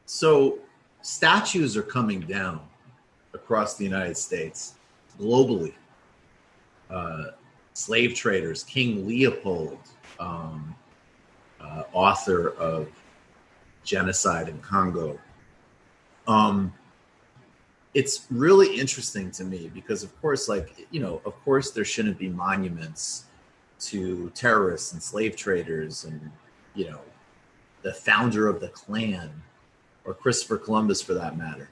So statues are coming down across the United States, globally. Slave traders, King Leopold, author of Genocide in Congo. It's really interesting to me because, of course, of course, there shouldn't be monuments to terrorists and slave traders and, the founder of the Klan or Christopher Columbus for that matter.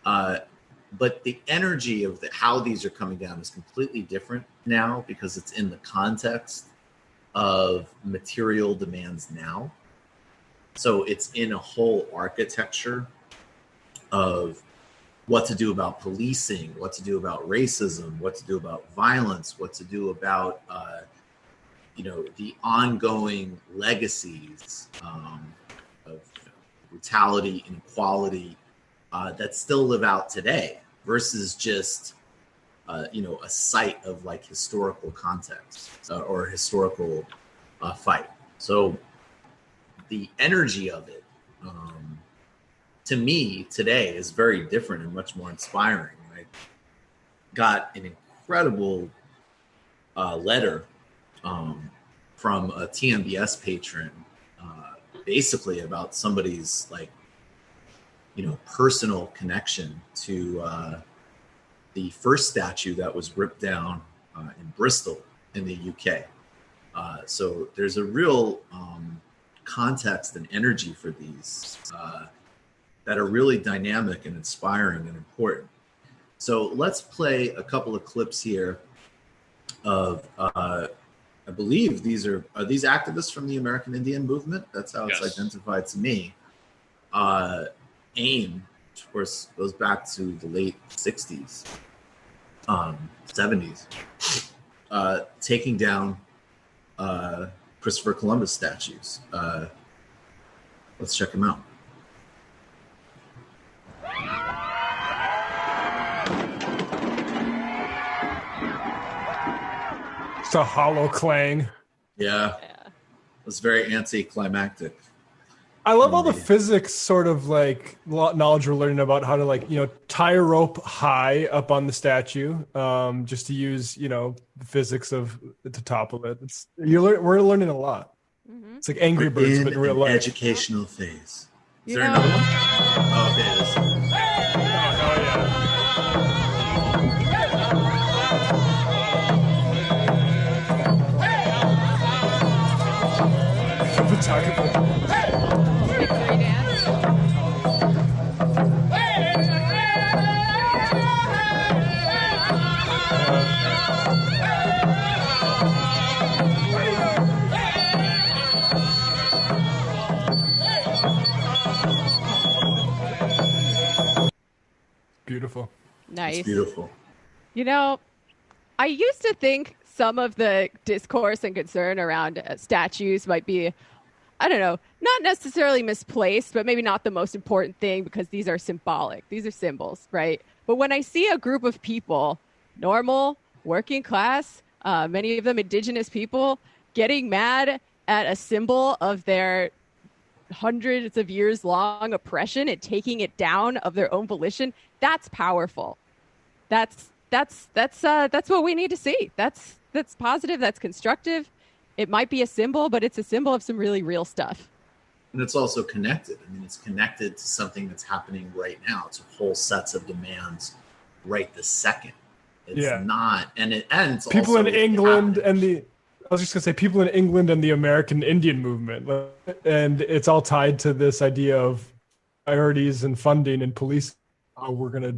But the energy of how these are coming down is completely different now because it's in the context of material demands now. So it's in a whole architecture of what to do about policing, what to do about racism, what to do about violence, what to do about, the ongoing legacies of brutality, inequality, that still live out today versus just, a site of like historical context or historical fight. So the energy of it, to me today is very different and much more inspiring. I got an incredible letter from a TMBS patron, basically about somebody's personal connection to the first statue that was ripped down in Bristol in the UK. So there's a real context and energy for these that are really dynamic and inspiring and important. So let's play a couple of clips here of, I believe are these activists from the American Indian movement? That's how it's identified to me. AIM, which of course goes back to the late 60s, 70s, taking down Christopher Columbus statues. Let's check them out. It's a hollow clang. Yeah. It was very anticlimactic. I love all the physics sort of knowledge we're learning about how to tie a rope high up on the statue, just to use, the physics of the top of it. We're learning a lot. Mm-hmm. It's like Angry Birds, but in real life. Educational phase. Is there another one? Oh, okay. This one. Beautiful. Nice. It's beautiful. I used to think some of the discourse and concern around statues might be, I don't know, not necessarily misplaced, but maybe not the most important thing because these are symbolic. These are symbols, right? But when I see a group of people, normal, working class, many of them indigenous people, getting mad at a symbol of their hundreds of years long oppression and taking it down of their own volition, that's powerful. That's what we need to see. That's positive. That's constructive. It might be a symbol, but it's a symbol of some really real stuff. And it's also connected. I mean, it's connected to something that's happening right now. It's a whole sets of demands right this second. It's not, and it's people also in England happening. I was just going to say people in England and the American Indian movement. And it's all tied to this idea of priorities and funding and police. How we're going to,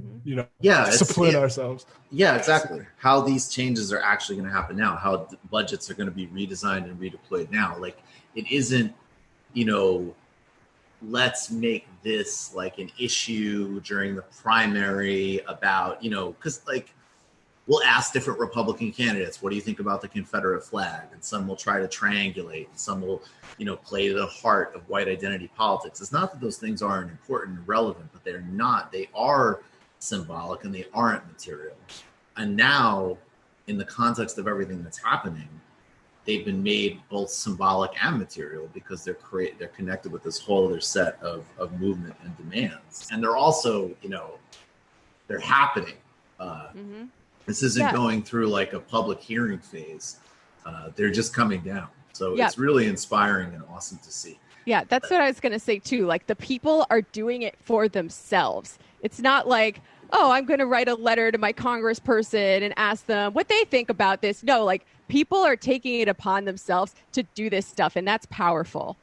discipline ourselves. Yeah, exactly. How these changes are actually going to happen now, how budgets are going to be redesigned and redeployed now. It isn't, let's make this like an issue during the primary about, because we'll ask different Republican candidates, what do you think about the Confederate flag? And some will try to triangulate, and some will, play to the heart of white identity politics. It's not that those things aren't important and relevant, but they're not. They are symbolic and they aren't material. And now, in the context of everything that's happening, they've been made both symbolic and material because they're connected with this whole other set of movement and demands, and they're also, they're happening. This isn't going through like a public hearing phase. They're just coming down. So it's really inspiring and awesome to see. Yeah, that's what I was going to say too. Like, the people are doing it for themselves. It's not like, oh, I'm going to write a letter to my congressperson and ask them what they think about this. No, like, people are taking it upon themselves to do this stuff, and that's powerful.